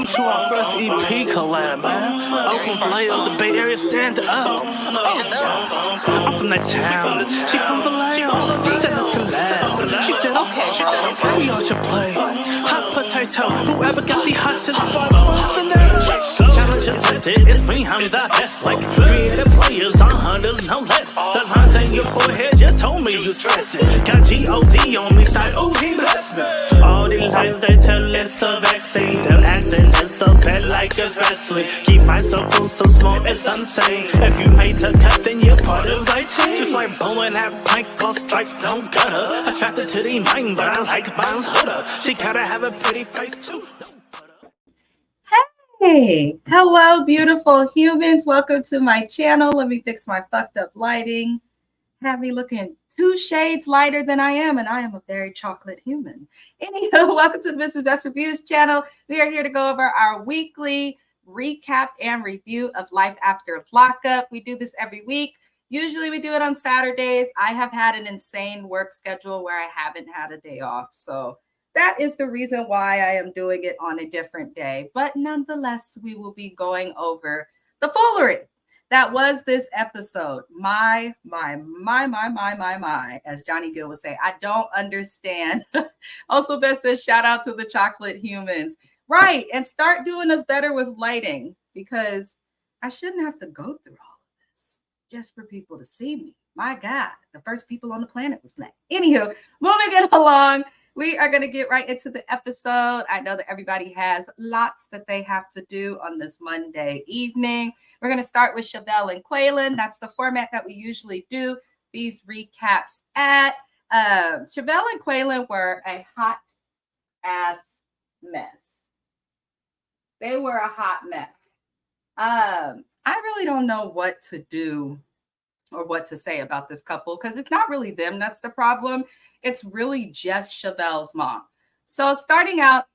to our first EP collab, man. Oakland Vallejo, the Bay Area, stand up. I'm from that town. She from Vallejo. Said let's collab. She said okay. We all should play. Hot potato. Whoever got the hottest vibe. Challenge accepted. It's me, I'm the best. Like creative players on hunters, no less. The lines in your forehead just told me you stressing. Got G-O-D on me side. Ooh, he blessed me. All the lies they tell it's a vaccine. They're acting it's so bad like it's wrestling. Keep my circle so small it's insane. If you made the cut then you're part of my team. Just like bowling at plank or strikes no gutter. Attracted to the mind but I like mine's hooder. She gotta have a pretty face too. Hey, hello beautiful humans. Welcome to my channel. Let me fix my fucked up lighting. Have me looking 2 shades lighter than I am, and I am a very chocolate human. Anyhow, welcome to the Mrs. Best Reviews channel. We are here to go over our weekly recap and review of Life After Lockup. We do this every week. Usually we do it on Saturdays. I have had an insane work schedule where I haven't had a day off. So that is the reason why I am doing it on a different day. But nonetheless, we will be going over the foolery that was this episode. My, as Johnny Gill would say, I don't understand. Also, Beth says, shout out to the chocolate humans. Right, and start doing us better with lighting, because I shouldn't have to go through all of this just for people to see me. My God, the first people on the planet was black. Anywho, moving it along, we are going to get right into the episode. I know that everybody has lots that they have to do on this Monday evening. We're going to start with Chevelle and Quaylin. That's the format that we usually do these recaps at. Chevelle and Quaylin were a hot ass mess. They were a hot mess. I really don't know what to do or what to say about this couple, because it's not really them that's the problem. It's really just Chevelle's mom. So starting out,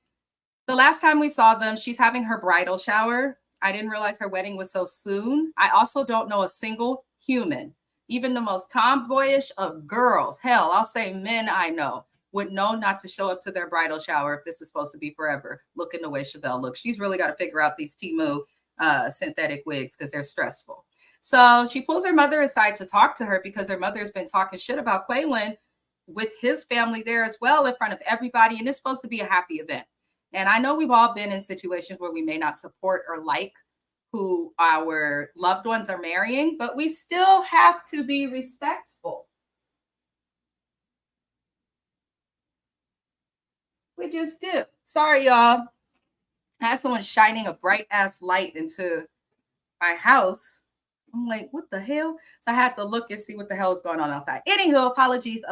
the last time we saw them, she's having her bridal shower. I didn't realize her wedding was so soon. I also don't know a single human, even the most tomboyish of girls, hell, I'll say men I know, would know not to show up to their bridal shower if this is supposed to be forever, looking the way Chevelle looks. She's really got to figure out these Temu synthetic wigs because they're stressful. So she pulls her mother aside to talk to her because her mother's been talking shit about Quaylin with his family there as well in front of everybody. And it's supposed to be a happy event. And I know we've all been in situations where we may not support or like who our loved ones are marrying, but we still have to be respectful. We just do. Sorry, y'all. I had someone shining a bright ass light into my house. I'm like, what the hell? So I had to look and see what the hell is going on outside. Anywho, apologies.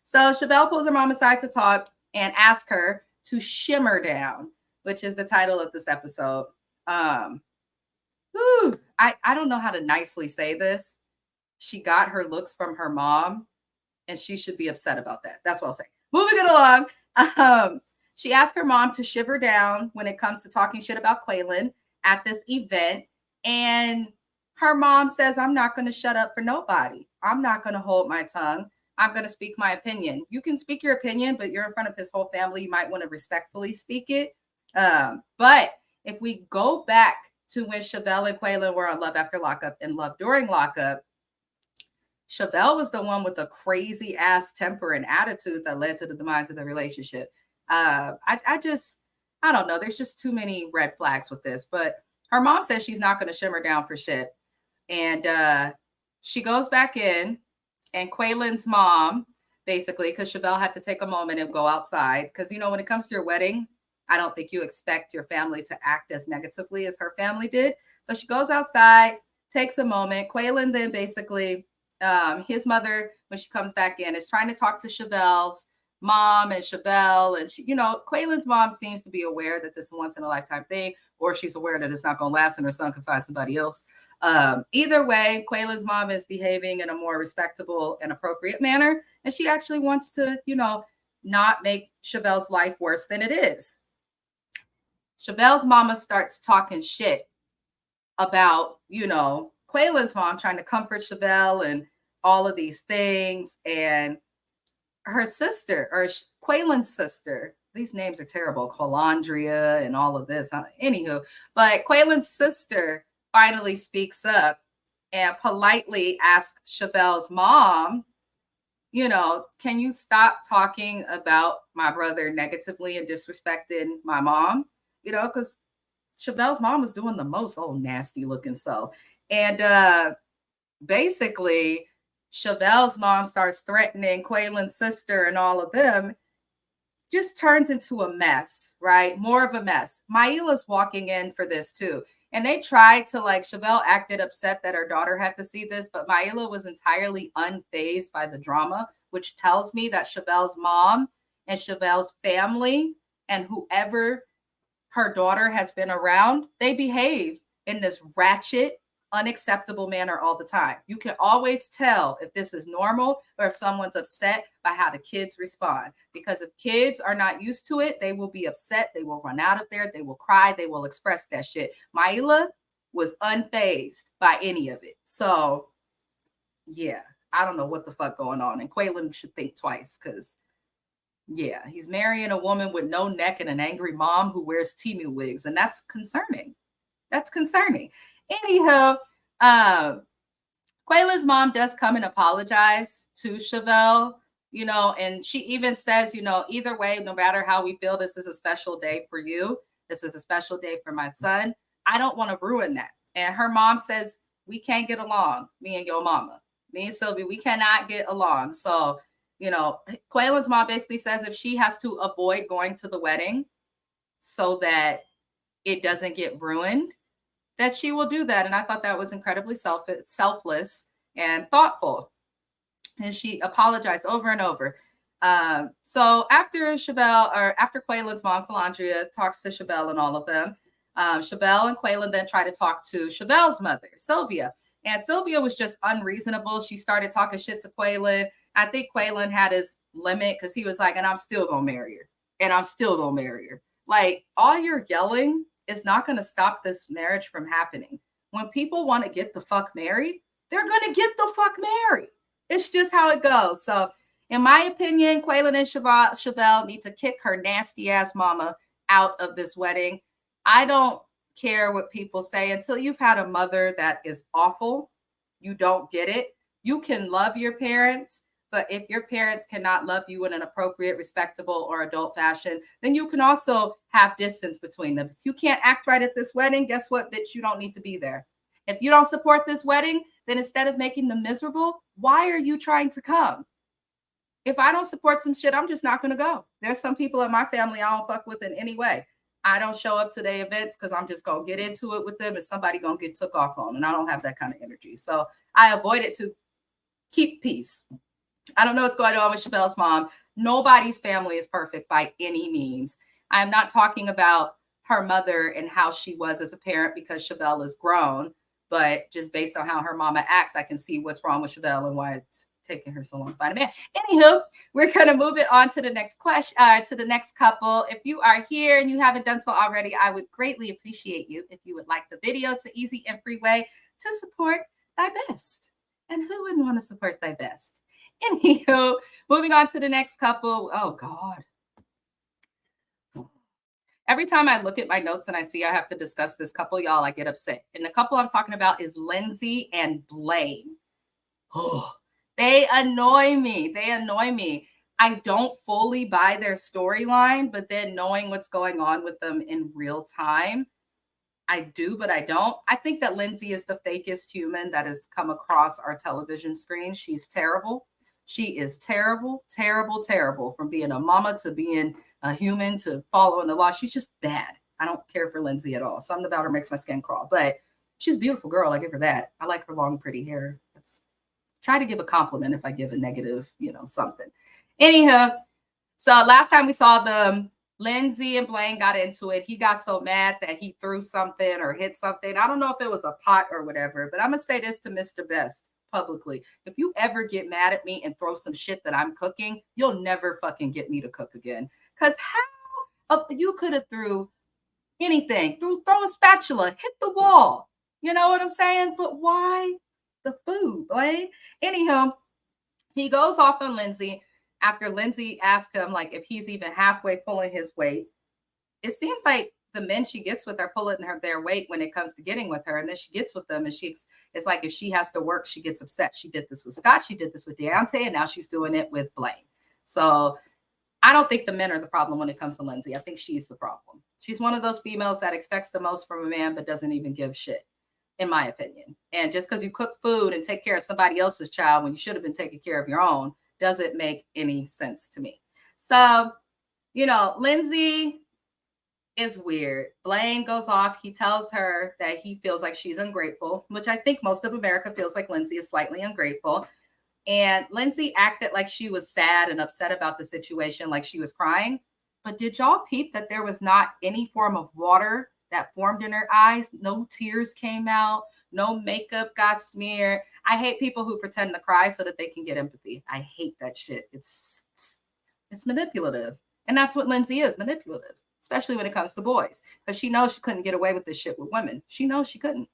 So Chevelle pulls her mom aside to talk and ask her to shimmer down, which is the title of this episode. I don't know how to nicely say this. She got her looks from her mom, and she should be upset about that. That's what I'll say. Moving it along. She asked her mom to shiver down when it comes to talking shit about Quaylin at this event. And her mom says, I'm not going to shut up for nobody. I'm not going to hold my tongue. I'm going to speak my opinion. You can speak your opinion, but you're in front of his whole family. You might want to respectfully speak it. But if we go back to when Chevelle and Quaylin were on Love After Lockup and Love During Lockup, Chevelle was the one with the crazy ass temper and attitude that led to the demise of the relationship. I don't know. There's just too many red flags with this, but her mom says she's not going to shimmer down for shit. And she goes back in, and Quaylin's mom, basically, because Chevelle had to take a moment and go outside. Because, you know, when it comes to your wedding, I don't think you expect your family to act as negatively as her family did. So she goes outside, takes a moment. Quaylin then basically, his mother, when she comes back in, is trying to talk to Chevelle's mom and Chevelle. And, she, you know, Quaylin's mom seems to be aware that this is a once-in-a-lifetime thing, or she's aware that it's not going to last and her son can find somebody else. Either way, Quaylin's mom is behaving in a more respectable and appropriate manner. And she actually wants to, you know, not make Chevelle's life worse than it is. Chevelle's mama starts talking shit about, you know, Quaylin's mom trying to comfort Chevelle and all of these things. And her sister, or Quaylin's sister, these names are terrible, Colandria and all of this. Anywho, but Quaylen's sister finally speaks up and politely asks Chevelle's mom, you know, can you stop talking about my brother negatively and disrespecting my mom? You know, because Chevelle's mom was doing the most nasty looking so. And basically, Chevelle's mom starts threatening Quaylen's sister and all of them, just turns into a mess, right? More of a mess. Maila's walking in for this too. And they tried to, like, Chevelle acted upset that her daughter had to see this, but Maila was entirely unfazed by the drama, which tells me that Chevelle's mom and Chevelle's family and whoever her daughter has been around, they behave in this ratchet, unacceptable manner all the time. You can always tell if this is normal or if someone's upset by how the kids respond. Because if kids are not used to it, they will be upset. They will run out of there. They will cry. They will express that shit. Maila was unfazed by any of it. So, yeah, I don't know what the fuck going on. And Quaylen should think twice because, yeah, he's marrying a woman with no neck and an angry mom who wears Timu wigs. And that's concerning. That's concerning. Anyhow, Quaylen's mom does come and apologize to Chevelle, you know, and she even says, you know, either way, no matter how we feel, this is a special day for you. This is a special day for my son. I don't want to ruin that. And her mom says, we can't get along, me and your mama. Me and Sylvie, we cannot get along. So, you know, Quaylen's mom basically says if she has to avoid going to the wedding so that it doesn't get ruined, that she will do that. And I thought that was incredibly selfless and thoughtful. And she apologized over and over. So after Quaylen's mom, Calandria, talks to Chevelle and all of them, Chevelle and Quaylen then try to talk to Chevelle's mother, Sylvia. And Sylvia was just unreasonable. She started talking shit to Quaylen. I think Quaylen had his limit because he was like, and I'm still going to marry her. And I'm still going to marry her. Like, all your yelling is not going to stop this marriage from happening. When people want to get the fuck married, they're going to get the fuck married. It's just how it goes. So, in my opinion, Quaylen and Chevelle need to kick her nasty ass mama out of this wedding. I don't care what people say. Until you've had a mother that is awful, you don't get it. You can love your parents, but if your parents cannot love you in an appropriate, respectable, or adult fashion, then you can also have distance between them. If you can't act right at this wedding, guess what, bitch? You don't need to be there. If you don't support this wedding, then instead of making them miserable, why are you trying to come? If I don't support some shit, I'm just not going to go. There's some people in my family I don't fuck with in any way. I don't show up to their events because I'm just going to get into it with them and somebody going to get took off on. And I don't have that kind of energy. So I avoid it to keep peace. I don't know what's going on with Chevelle's mom. Nobody's family is perfect by any means. I am not talking about her mother and how she was as a parent because Chevelle is grown, but just based on how her mama acts, I can see what's wrong with Chevelle and why it's taking her so long to find a man. Anywho, we're going to move it on to the next question, to the next couple. If you are here and you haven't done so already, I would greatly appreciate you if you would like the video. It's an easy and free way to support thy best. And who wouldn't want to support thy best? Anywho, moving on to the next couple. Oh, God. Every time I look at my notes and I see I have to discuss this couple, y'all, I get upset. And the couple I'm talking about is Lindsay and Blaine. Oh, they annoy me. They annoy me. I don't fully buy their storyline, but then knowing what's going on with them in real time, I do, but I don't. I think that Lindsay is the fakest human that has come across our television screen. She's terrible. She is terrible, terrible, terrible. From being a mama to being a human to following the law. She's just bad. I don't care for Lindsay at all. Something about her makes my skin crawl, but she's a beautiful girl. I give her that. I like her long, pretty hair. Try to give a compliment if I give a negative, something. Anyhow, so last time we saw them, Lindsay and Blaine got into it. He got so mad that he threw something or hit something. I don't know if it was a pot or whatever, but I'm going to say this to Mr. Best publicly. If you ever get mad at me and throw some shit that I'm cooking, you'll never fucking get me to cook again. Because how you could have threw anything, throw a spatula, hit the wall. You know what I'm saying? But why the food, Blaine? Anyhow, he goes off on Lindsay. after Lindsay asked him like if he's even halfway pulling his weight, it seems like the men she gets with are pulling their weight when it comes to getting with her. And then she gets with them and it's like if she has to work, she gets upset. She did this with Scott, she did this with Deontay, and now she's doing it with Blaine. So I don't think the men are the problem when it comes to Lindsay. I think she's the problem. She's one of those females that expects the most from a man, but doesn't even give shit, in my opinion. And just because you cook food and take care of somebody else's child when you should have been taking care of your own doesn't make any sense to me. So, Lindsay is weird. Blaine goes off. He tells her that he feels like she's ungrateful, which I think most of America feels like Lindsay is slightly ungrateful. And Lindsay acted like she was sad and upset about the situation, like she was crying. But did y'all peep that there was not any form of water that formed in her eyes? No tears came out. No makeup got smeared. I hate people who pretend to cry so that they can get empathy. I hate that shit. It's manipulative. And that's what Lindsay is, manipulative, especially when it comes to boys, because she knows she couldn't get away with this shit with women. She knows she couldn't.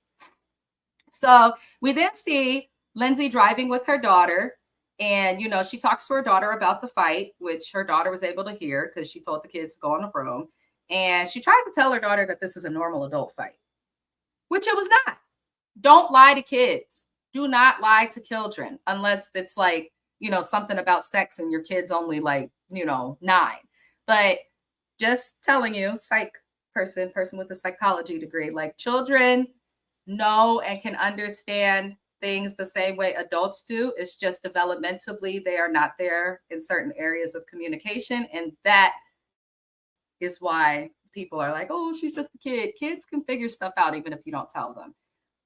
So we then see Lindsay driving with her daughter. And, she talks to her daughter about the fight, which her daughter was able to hear because she told the kids to go in the room. And she tries to tell her daughter that this is a normal adult fight, which it was not. Don't lie to kids. Do not lie to children unless it's like, something about sex and your kid's only like, 9. But just telling you, person with a psychology degree, like children know and can understand things the same way adults do. It's just developmentally, they are not there in certain areas of communication. And that is why people are like, oh, she's just a kid. Kids can figure stuff out even if you don't tell them.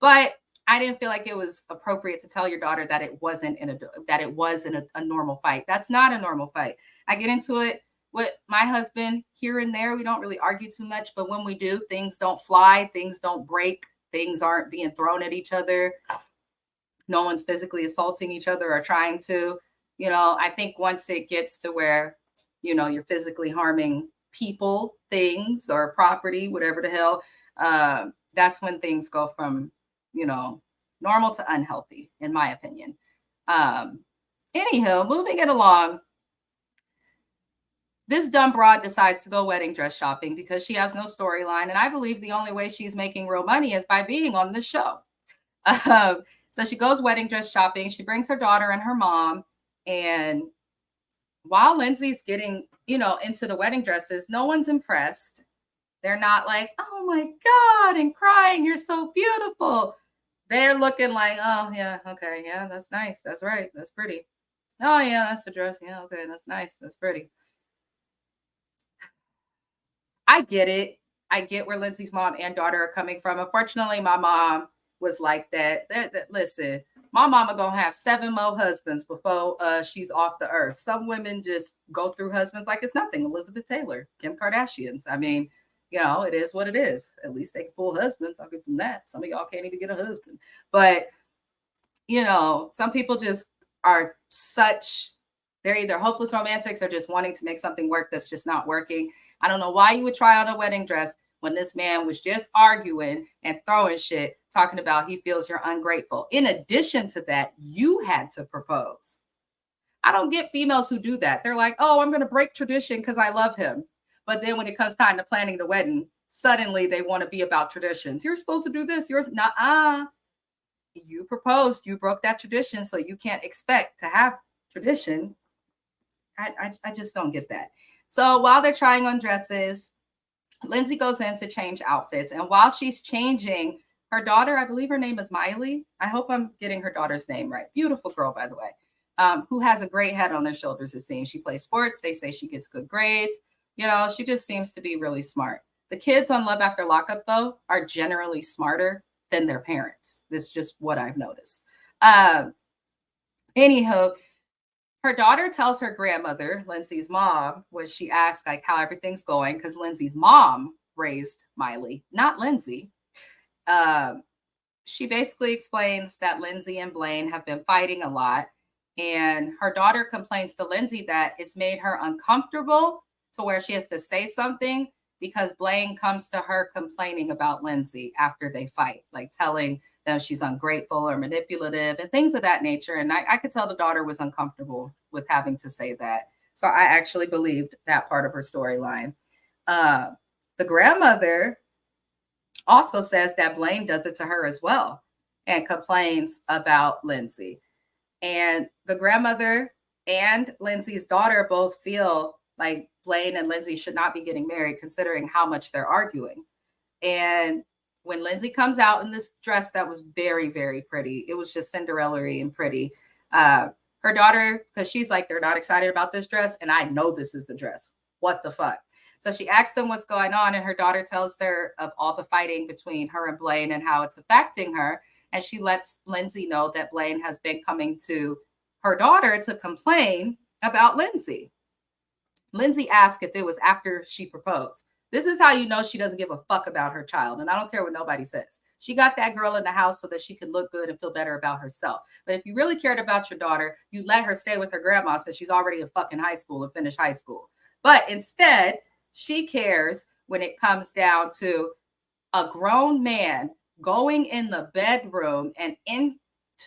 But I didn't feel like it was appropriate to tell your daughter that it wasn't a normal fight. That's not a normal fight. I get into it with my husband here and there. We don't really argue too much, but when we do, things don't fly, things don't break, things aren't being thrown at each other. No one's physically assaulting each other or trying to, I think once it gets to where, you're physically harming people, things, or property, whatever the hell, that's when things go from, normal to unhealthy, in my opinion. Anywho, moving it along, this dumb broad decides to go wedding dress shopping because she has no storyline. And I believe the only way she's making real money is by being on the show. So she goes wedding dress shopping. She brings her daughter and her mom. And while Lindsay's getting, into the wedding dresses, no one's impressed. They're not like, oh my God, and crying, you're so beautiful. They're looking like, oh yeah, okay, yeah, that's nice. That's right. That's pretty. Oh yeah, that's the dress. Yeah, okay, that's nice. That's pretty. I get it. I get where Lindsay's mom and daughter are coming from. Unfortunately, my mom was like that. Listen, my mama gonna have 7 more husbands before she's off the earth. Some women just go through husbands like it's nothing. Elizabeth Taylor, Kim Kardashians. I mean, it is what it is. At least they can pull husbands. I'll give them that. Some of y'all can't even get a husband. But, some people just are they're either hopeless romantics or just wanting to make something work that's just not working. I don't know why you would try on a wedding dress when this man was just arguing and throwing shit, talking about he feels you're ungrateful. In addition to that, you had to propose. I don't get females who do that. They're like, oh, I'm going to break tradition because I love him. But then when it comes time to planning the wedding, suddenly they want to be about traditions. You're supposed to do this. You're not. You proposed. You broke that tradition, so you can't expect to have tradition. I just don't get that. So while they're trying on dresses, Lindsay goes in to change outfits. And while she's changing, her daughter, I believe her name is Miley. I hope I'm getting her daughter's name right. Beautiful girl, by the way, who has a great head on their shoulders, it seems. She plays sports. They say she gets good grades. She just seems to be really smart. The kids on Love After Lockup, though, are generally smarter than their parents. That's just what I've noticed. Anyhow, her daughter tells her grandmother, Lindsay's mom, when she asks like how everything's going, because Lindsay's mom raised Miley, not Lindsay. She basically explains that Lindsay and Blaine have been fighting a lot. And her daughter complains to Lindsay that it's made her uncomfortable to where she has to say something because Blaine comes to her complaining about Lindsay after they fight, like telling them she's ungrateful or manipulative and things of that nature. And I could tell the daughter was uncomfortable with having to say that. So I actually believed that part of her storyline. The grandmother also says that Blaine does it to her as well and complains about Lindsay. And the grandmother and Lindsay's daughter both feel like Blaine and Lindsay should not be getting married, considering how much they're arguing. And when Lindsay comes out in this dress that was very, very pretty, it was just Cinderella-y and pretty. Her daughter, because she's like, they're not excited about this dress, and I know this is the dress. What the fuck? So she asks them what's going on, and her daughter tells her of all the fighting between her and Blaine and how it's affecting her. And she lets Lindsay know that Blaine has been coming to her daughter to complain about Lindsay. Lindsay asked if it was after she proposed. This is how you know she doesn't give a fuck about her child. And I don't care what nobody says. She got that girl in the house so that she could look good and feel better about herself. But if you really cared about your daughter, you let her stay with her grandma since she's already in fucking high school and finished high school. But instead, she cares when it comes down to a grown man going in the bedroom and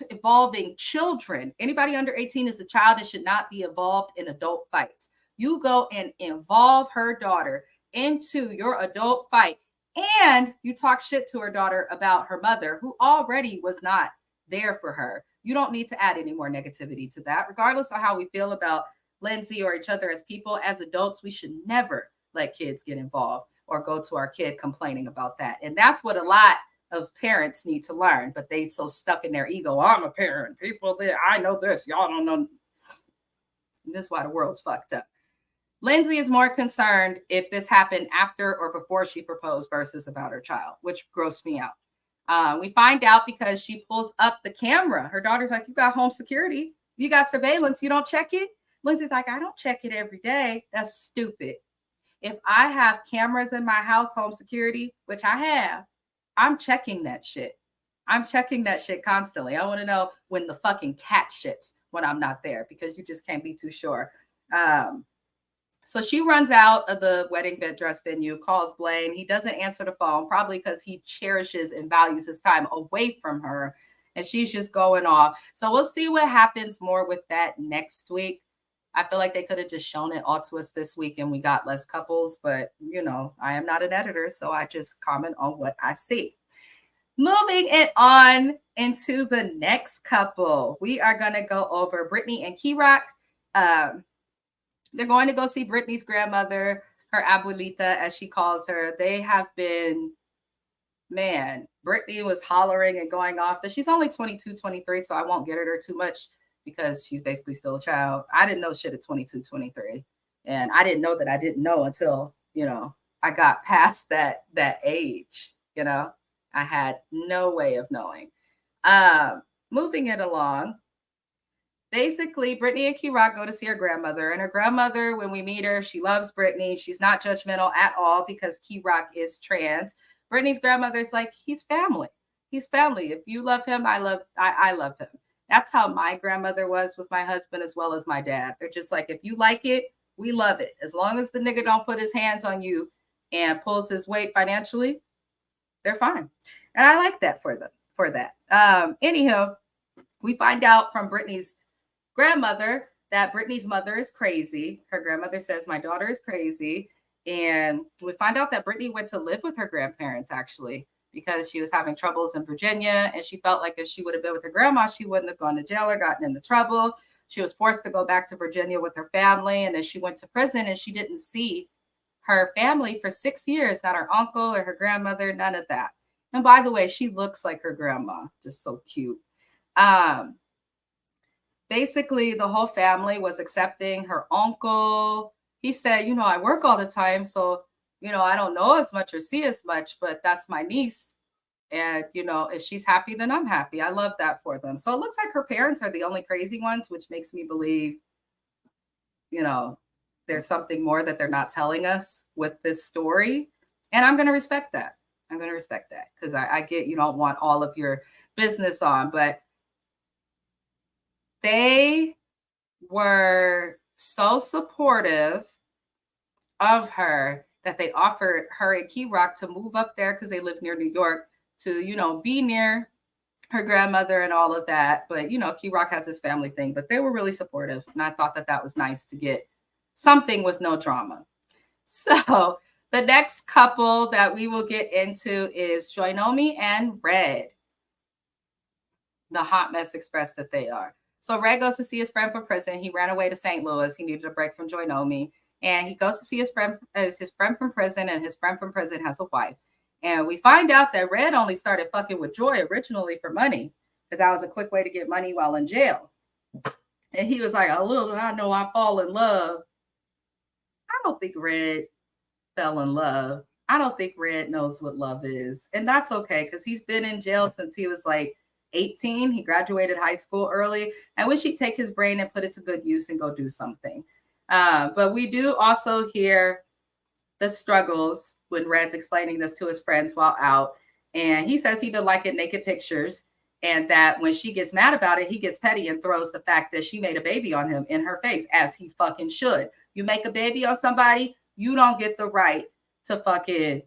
involving children. Anybody under 18 is a child and should not be involved in adult fights. You go and involve her daughter into your adult fight, and you talk shit to her daughter about her mother, who already was not there for her. You don't need to add any more negativity to that. Regardless of how we feel about Lindsay or each other as people, as adults, we should never let kids get involved or go to our kid complaining about that. And that's what a lot of parents need to learn, but they so stuck in their ego. I'm a parent. People there, I know this. Y'all don't know. This is why the world's fucked up. Lindsay is more concerned if this happened after or before she proposed versus about her child, which grossed me out. We find out because she pulls up the camera. Her daughter's like, you got home security. You got surveillance. You don't check it? Lindsay's like, I don't check it every day. That's stupid. If I have cameras in my house, home security, which I have, I'm checking that shit. I'm checking that shit constantly. I want to know when the fucking cat shits when I'm not there, because you just can't be too sure. So she runs out of the wedding dress venue, calls Blaine. He doesn't answer the phone, probably because he cherishes and values his time away from her. And she's just going off. So we'll see what happens more with that next week. I feel like they could have just shown it all to us this week and we got less couples. But, you know, I am not an editor, so I just comment on what I see. Moving it on into the next couple, we are going to go over Brittany and Key-Rock. They're going to go see Brittany's grandmother, her abuelita, as she calls her. They have been, man, Brittany was hollering and going off. But she's only 22, 23, so I won't get at her too much because she's basically still a child. I didn't know shit at 22, 23. And I didn't know that I didn't know until, you know, I got past that age, you know. I had no way of knowing. Moving it along. Basically, Brittany and Key-Rock go to see her grandmother. And her grandmother, when we meet her, she loves Brittany. She's not judgmental at all because Key-Rock is trans. Brittany's grandmother's like, he's family. He's family. If you love him, I love him. That's how my grandmother was with my husband as well as my dad. They're just like, if you like it, we love it. As long as the nigga don't put his hands on you and pulls his weight financially, they're fine. And I like that for that. Anyhow, we find out from Brittany's grandmother that Brittany's mother is crazy. Her grandmother says, my daughter is crazy. And we find out that Brittany went to live with her grandparents, actually, because she was having troubles in Virginia. And she felt like if she would have been with her grandma, she wouldn't have gone to jail or gotten into trouble. She was forced to go back to Virginia with her family. And then she went to prison and she didn't see her family for 6 years, not her uncle or her grandmother, none of that. And by the way, she looks like her grandma, just so cute. Basically, the whole family was accepting her uncle. He said, you know, I work all the time, so, you know, I don't know as much or see as much, but that's my niece. And, you know, if she's happy, then I'm happy. I love that for them. So it looks like her parents are the only crazy ones, which makes me believe, you know, there's something more that they're not telling us with this story. And I'm going to respect that. I'm going to respect that because I get you don't want all of your business on, but they were so supportive of her that they offered her and Key-Rock to move up there because they live near New York to, you know, be near her grandmother and all of that. But, you know, Key Rock has his family thing, but they were really supportive. And I thought that that was nice to get something with no drama. So the next couple that we will get into is Joinomi and Red, the hot mess express that they are. So Red goes to see his friend from prison. He ran away to St. Louis. He needed a break from Joinomi. And he goes to see his friend from prison, and his friend from prison has a wife. And we find out that Red only started fucking with Joy originally for money, because that was a quick way to get money while in jail. And he was like, "Oh, little did I know I fall in love." I don't think Red fell in love. I don't think Red knows what love is. And that's okay, because he's been in jail since he was like 18. He graduated high school early. I wish he'd take his brain and put it to good use and go do something. But we do also hear the struggles when Red's explaining this to his friends while out. And he says he been liking naked pictures, and that when she gets mad about it, he gets petty and throws the fact that she made a baby on him in her face, as he fucking should. You make a baby on somebody, you don't get the right to fucking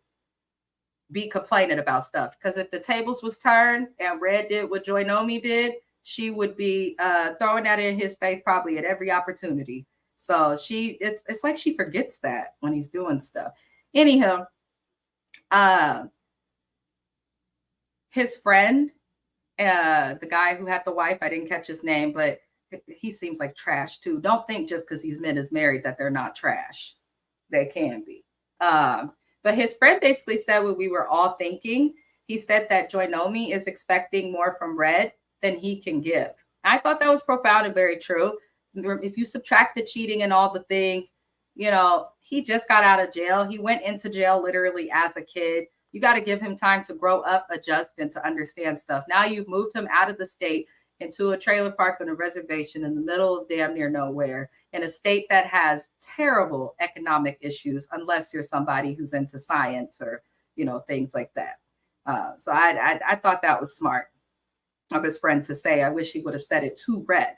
be complaining about stuff. Because if the tables was turned and Red did what Joinomi did, she would be throwing that in his face probably at every opportunity. So it's like she forgets that when he's doing stuff. Anyhow, his friend, the guy who had the wife, I didn't catch his name, but he seems like trash too. Don't think just because these men is married that they're not trash. They can be. But his friend basically said what we were all thinking. He said that Joinomi is expecting more from Red than he can give. I thought that was profound and very true. If you subtract the cheating and all the things, you know, he just got out of jail. He went into jail literally as a kid. You got to give him time to grow up, adjust, and to understand stuff. Now you've moved him out of the state into a trailer park on a reservation in the middle of damn near nowhere, in a state that has terrible economic issues, unless you're somebody who's into science or, you know, things like that. So I thought that was smart of his friend to say. I wish he would have said it to Red.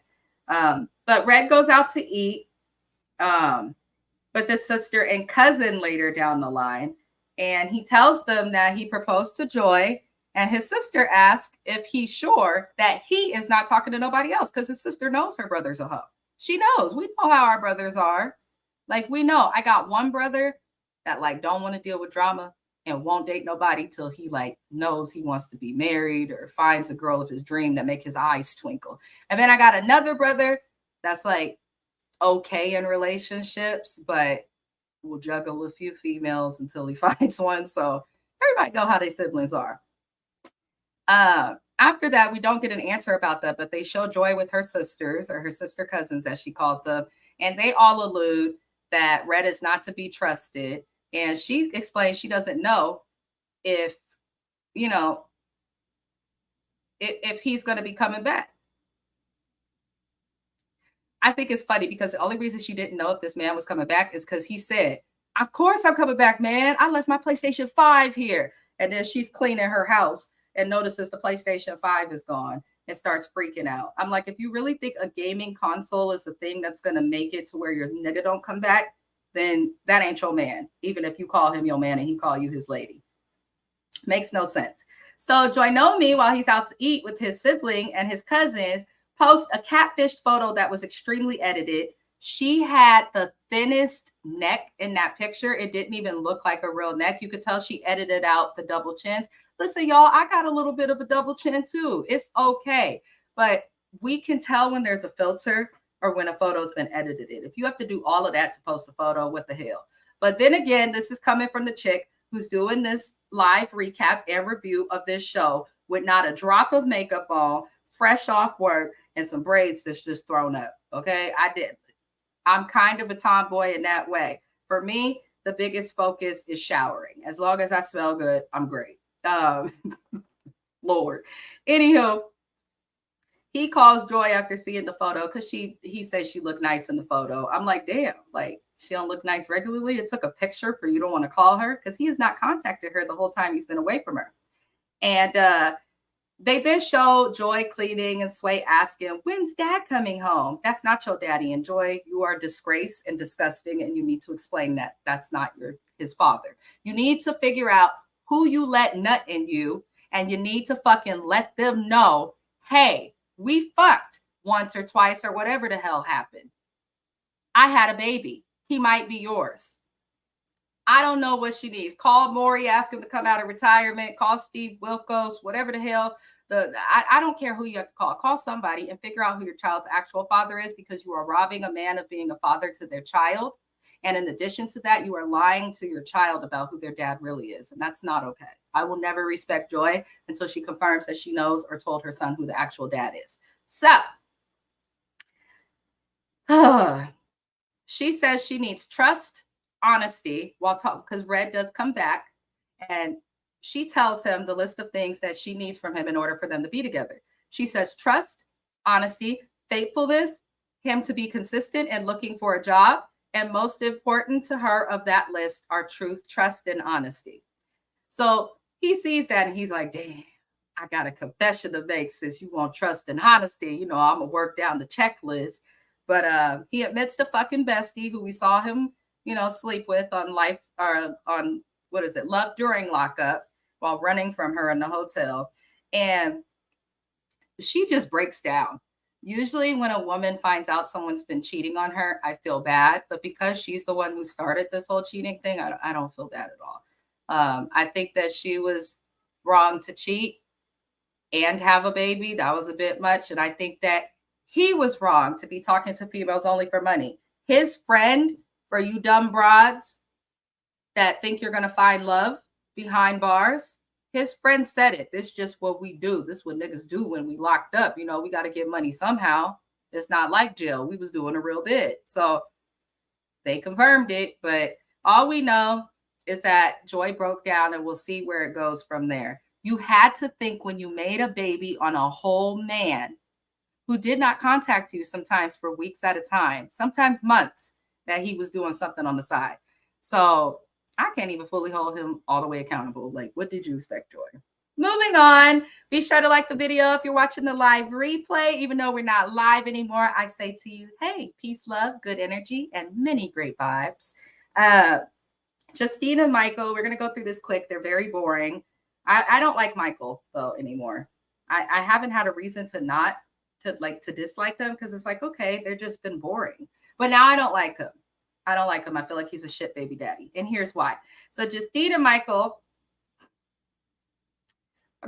But Red goes out to eat with his sister and cousin later down the line. And he tells them that he proposed to Joy. And his sister asks if he's sure that he is not talking to nobody else, because his sister knows her brother's a hoe. She knows. We know how our brothers are. Like, we know. I got one brother that like don't want to deal with drama and won't date nobody till he like knows he wants to be married or finds a girl of his dream that make his eyes twinkle. And then I got another brother that's like okay in relationships, but will juggle a few females until he finds one. So everybody know how their siblings are. After that, we don't get an answer about that, but they show Joy with her sisters, or her sister cousins, as she called them, and they all allude that Red is not to be trusted. And she explains she doesn't know if, you know, if he's going to be coming back. I think it's funny because the only reason she didn't know if this man was coming back is because he said, "Of course I'm coming back, man. I left my PlayStation 5 here." And then she's cleaning her house and notices the PlayStation 5 is gone and starts freaking out. I'm like, if you really think a gaming console is the thing that's going to make it to where your nigga don't come back, then that ain't your man. Even if you call him your man and he call you his lady. Makes no sense. So Joinomi, while he's out to eat with his sibling and his cousins, posts a catfished photo that was extremely edited. She had the thinnest neck in that picture. It didn't even look like a real neck. You could tell she edited out the double chins. Listen, y'all, I got a little bit of a double chin too. It's okay. But we can tell when there's a filter or when a photo's been edited in. If you have to do all of that to post a photo, what the hell? But then again, this is coming from the chick who's doing this live recap and review of this show with not a drop of makeup on, fresh off work, and some braids that's just thrown up. Okay, I'm kind of a tomboy in that way. For me, the biggest focus is showering. As long as I smell good, I'm great. Lord. Anywho, he calls Joy after seeing the photo because he says she looked nice in the photo. I'm like, damn, like she don't look nice regularly. It took a picture for you to want to call her, because he has not contacted her the whole time he's been away from her. And they then show Joy cleaning and Sway asking, "When's dad coming home?" That's not your daddy. And Joy, you are disgrace and disgusting, and you need to explain that that's not his father. You need to figure out who you let nut in you And you need to fucking let them know, hey, we fucked once or twice or whatever the hell happened. I had a baby. He might be yours. I don't know what she needs. Call Maury, ask him to come out of retirement. Call Steve Wilkos, whatever the hell. I don't care who you have to call. Call somebody and figure out who your child's actual father is, because you are robbing a man of being a father to their child. And in addition to that, you are lying to your child about who their dad really is. And that's not okay. I will never respect Joy until she confirms that she knows or told her son who the actual dad is. So she says she needs trust, honesty, while talking, because Red does come back, and she tells him the list of things that she needs from him in order for them to be together. She says trust, honesty, faithfulness, him to be consistent and looking for a job, and most important to her of that list are truth, trust, and honesty. So he sees that and he's like, damn, I got a confession to make. Since you want trust and honesty, you know, I'm gonna work down the checklist. But he admits to fucking Bestie, who we saw him, you know, sleep with on Life, or on, what is it, Love During Lockup, while running from her in the hotel. And she just breaks down. Usually when a woman finds out someone's been cheating on her, I feel bad. But because she's the one who started this whole cheating thing, I don't feel bad at all. I think that she was wrong to cheat and have a baby. That was a bit much. And I think that he was wrong to be talking to females only for money. His friend, for you dumb broads that think you're going to find love behind bars, his friend said it. This is just what we do. This is what niggas do when we locked up. You know, we got to get money somehow. It's not like jail. We was doing a real bit. So they confirmed it. But all we know is that Joy broke down, and we'll see where it goes from there. You had to think, when you made a baby on a whole man who did not contact you sometimes for weeks at a time, sometimes months, that he was doing something on the side. So I can't even fully hold him all the way accountable. Like, what did you expect, Joy? Moving on, be sure to like the video if you're watching the live replay. Even though we're not live anymore, I say to you, hey, peace, love, good energy, and many great vibes. Justine and Michael, we're going to go through this quick. They're very boring. I don't like Michael, though, anymore. I haven't had a reason to dislike them, because it's like, okay, they've just been boring. But now I don't like him. I don't like him. I feel like he's a shit baby daddy. And here's why. So Justine and Michael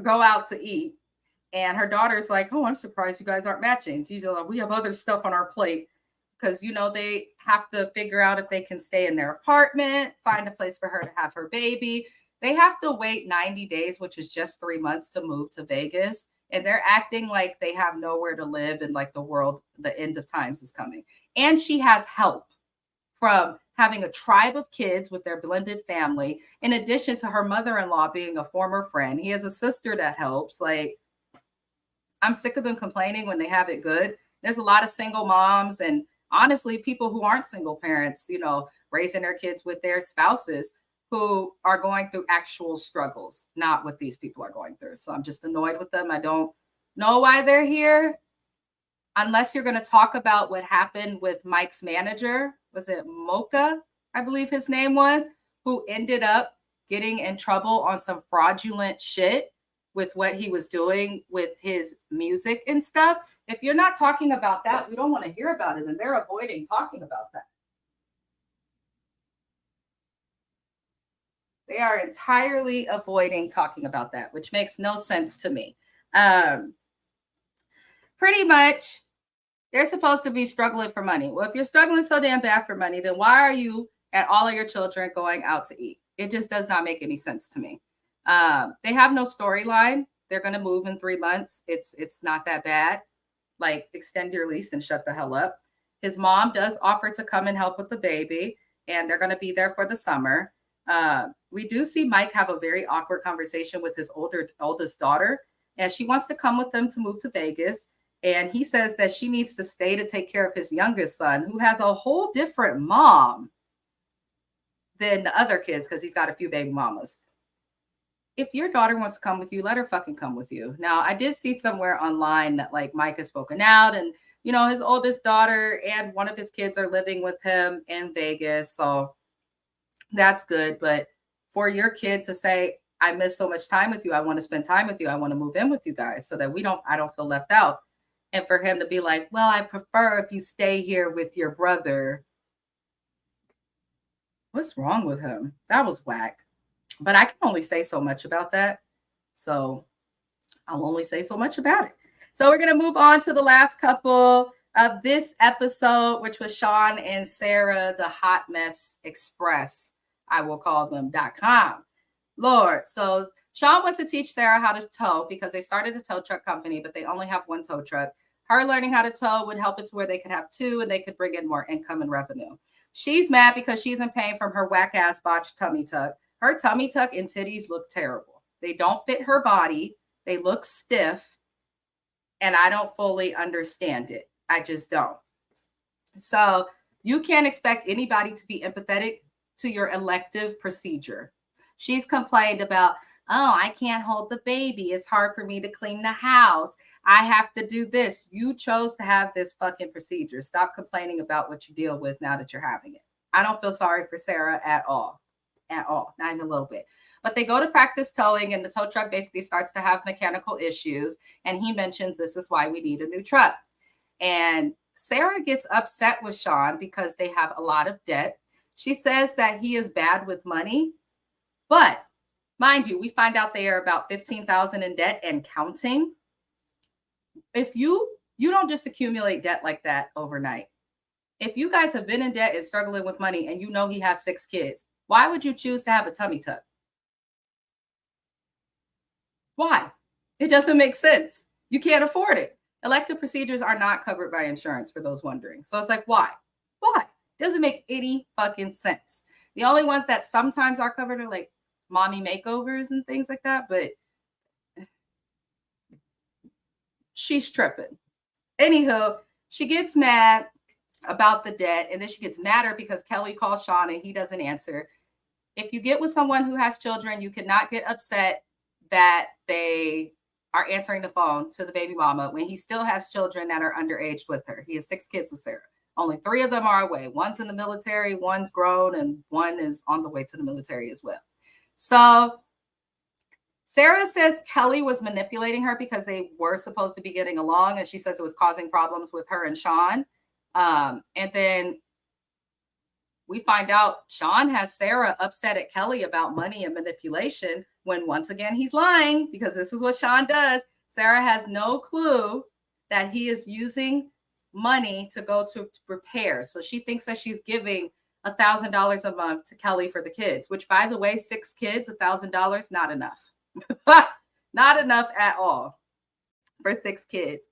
go out to eat, and her daughter's like, oh, I'm surprised you guys aren't matching. She's like, we have other stuff on our plate, because, you know, they have to figure out if they can stay in their apartment, find a place for her to have her baby. They have to wait 90 days, which is just 3 months, to move to Vegas. And they're acting like they have nowhere to live, and like the end of times is coming. And she has help from having a tribe of kids with their blended family, in addition to her mother-in-law being a former friend. He has a sister that helps. Like, I'm sick of them complaining when they have it good. There's a lot of single moms, and honestly, people who aren't single parents, you know, raising their kids with their spouses, who are going through actual struggles, not what these people are going through. So I'm just annoyed with them. I don't know why they're here. Unless you're going to talk about what happened with Mike's manager, was it Mocha, I believe his name was, who ended up getting in trouble on some fraudulent shit with what he was doing with his music and stuff. If you're not talking about that, we don't want to hear about it. And they're avoiding talking about that. They are entirely avoiding talking about that, which makes no sense to me. Pretty much, they're supposed to be struggling for money. Well, if you're struggling so damn bad for money, then why are you and all of your children going out to eat? It just does not make any sense to me. They have no storyline. They're going to move in 3 months. It's not that bad. Like, extend your lease and shut the hell up. His mom does offer to come and help with the baby, and they're going to be there for the summer. We do see Mike have a very awkward conversation with his oldest daughter, and she wants to come with them to move to Vegas. And he says that she needs to stay to take care of his youngest son, who has a whole different mom than the other kids, because he's got a few baby mamas. If your daughter wants to come with you, let her fucking come with you. Now, I did see somewhere online that, like, Mike has spoken out, and, you know, his oldest daughter and one of his kids are living with him in Vegas. So that's good. But for your kid to say, I miss so much time with you. I want to spend time with you. I want to move in with you guys so that I don't feel left out. And for him to be like, well, I prefer if you stay here with your brother. What's wrong with him? That was whack. But I can only say so much about that. So I'll only say so much about it. So we're going to move on to the last couple of this episode, which was Sean and Sarah, the Hot Mess Express, I will call them.com. Lord. So Sean wants to teach Sarah how to tow because they started a tow truck company, but they only have one tow truck. Her learning how to tow would help it to where they could have two and they could bring in more income and revenue. She's mad because she's in pain from her whack ass botched tummy tuck. Her tummy tuck and titties look terrible. They don't fit her body. They look stiff. And I don't fully understand it. I just don't. So you can't expect anybody to be empathetic to your elective procedure. She's complained about, oh, I can't hold the baby. It's hard for me to clean the house. I have to do this. You chose to have this fucking procedure. Stop complaining about what you deal with now that you're having it. I don't feel sorry for Sarah at all. At all. Not even a little bit. But they go to practice towing and the tow truck basically starts to have mechanical issues. And he mentions this is why we need a new truck. And Sarah gets upset with Sean because they have a lot of debt. She says that he is bad with money. But mind you, we find out they are about $15,000 in debt and counting. If you don't just accumulate debt like that overnight. If you guys have been in debt and struggling with money and you know he has 6 kids, why would you choose to have a tummy tuck? Why? It doesn't make sense. You can't afford it. Elective procedures are not covered by insurance for those wondering. So it's like, why? Why? Doesn't make any fucking sense. The only ones that sometimes are covered are like mommy makeovers and things like that, but she's tripping. Anywho, she gets mad about the debt, and then she gets madder because Kelly calls Sean and he doesn't answer. If you get with someone who has children, you cannot get upset that they are answering the phone to the baby mama when he still has children that are underage with her. He has 6 kids with Sarah. Only 3 of them are away. One's in the military, one's grown, and one is on the way to the military as well. So Sarah says Kelly was manipulating her because they were supposed to be getting along. And she says it was causing problems with her and Sean. And then we find out Sean has Sarah upset at Kelly about money and manipulation when once again he's lying because this is what Sean does. Sarah has no clue that he is using money to go to repairs. So she thinks that she's giving $1,000 a month to Kelly for the kids, which by the way, 6 kids, $1,000, not enough. Not enough at all for 6 kids.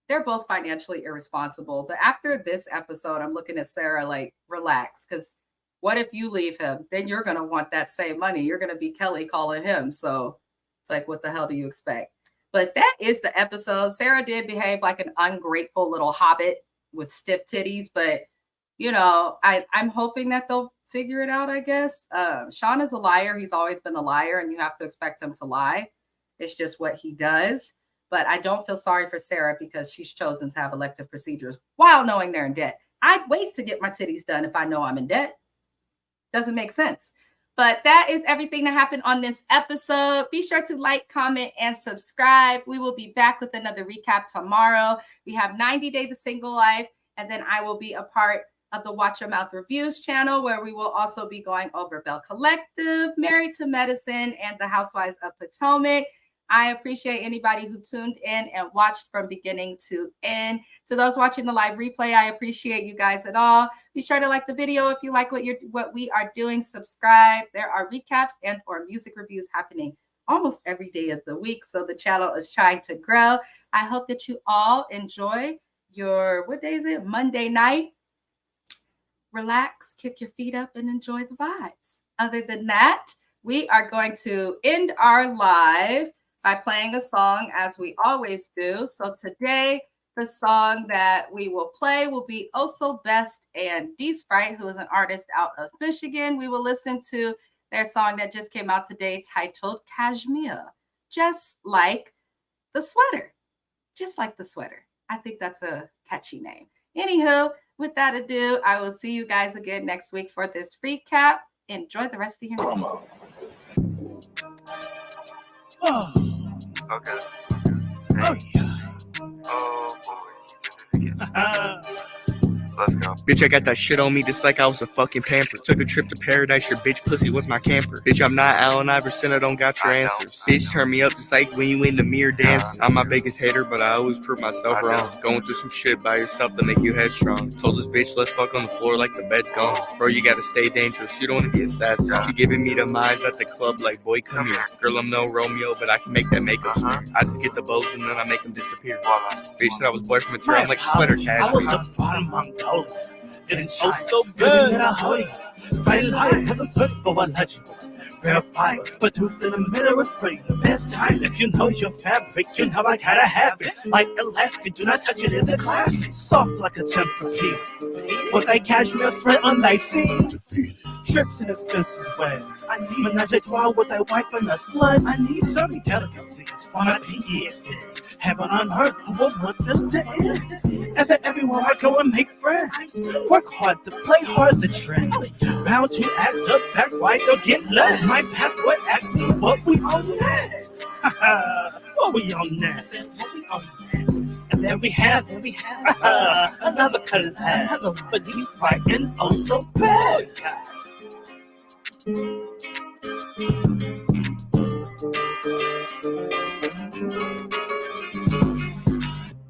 They're both financially irresponsible. But after this episode, I'm looking at Sarah like, relax, because what if you leave him? Then you're going to want that same money. You're going to be Kelly calling him. So it's like, what the hell do you expect? But that is the episode. Sarah did behave like an ungrateful little hobbit with stiff titties. But, you know, I'm hoping that they'll figure it out, I guess. Sean is a liar. He's always been a liar, and you have to expect him to lie. It's just what he does. But I don't feel sorry for Sarah because she's chosen to have elective procedures while knowing they're in debt. I'd wait to get my titties done if I know I'm in debt. Doesn't make sense. But that is everything that happened on this episode. Be sure to like, comment, and subscribe. We will be back with another recap tomorrow. We have 90 Day the Single Life, and then I will be a part of the Watch Your Mouth Reviews channel, where we will also be going over Bell Collective, Married to Medicine, and the Housewives of Potomac. I appreciate anybody who tuned in and watched from beginning to end. To those watching the live replay, I appreciate you guys at all. Be sure to like the video if you like what we are doing. Subscribe. There are recaps and or music reviews happening almost every day of the week, so the channel is trying to grow. I hope that you all enjoy your, what day is it? Monday night. Relax, kick your feet up, and enjoy the vibes. Other than that, we are going to end our live by playing a song as we always do. So today, the song that we will play will be Oh So Best and D Sprite, who is an artist out of Michigan. We will listen to their song that just came out today titled Cashmere, just like the sweater. Just like the sweater. I think that's a catchy name. Anywho, with that ado, I will see you guys again next week for this recap. Enjoy the rest of your night. Promo. Oh. Okay. Oh, yeah. Oh boy. Let's go. Bitch, I got that shit on me just like I was a fucking pamper. Took a trip to paradise, your bitch pussy was my camper. Bitch, I'm not Allen Iverson, I don't got your answers. Bitch, turn me up just like when you in the mirror dancing. I'm my biggest hater, but I always prove myself wrong. Going through some shit by yourself to make you headstrong. Told this bitch, let's fuck on the floor like the bed's gone. Bro, you gotta stay dangerous, you don't wanna be a sad song. She giving me the eyes at the club like, boy, come here. Girl, I'm no Romeo, but I can make that makeup smear. I just get the bows and then I make them disappear. Bitch said I was boy from material, I'm like a sweater tag. I was the bottom Mongolia. It's oh so good. Straight light has a search for a legend. Verified, produced in the middle is pretty. The best time if you know your fabric, you know I gotta have it. Like elastic, do not touch it in the classic. Soft like a Tempur-Pedic. Was a cashmere straight on thy seat. Trips in expensive way. I need menage a trois with a wife and a slut. I need certain delicacies for my pinky is this. Heaven on earth, who would want this to end? And then everywhere I go and make friends. Work hard to play hard as a trend. Bound to act up, back right, or get left. My path would ask me what we on next. What we on next? And then we have another collab. But he's writing oh so bad.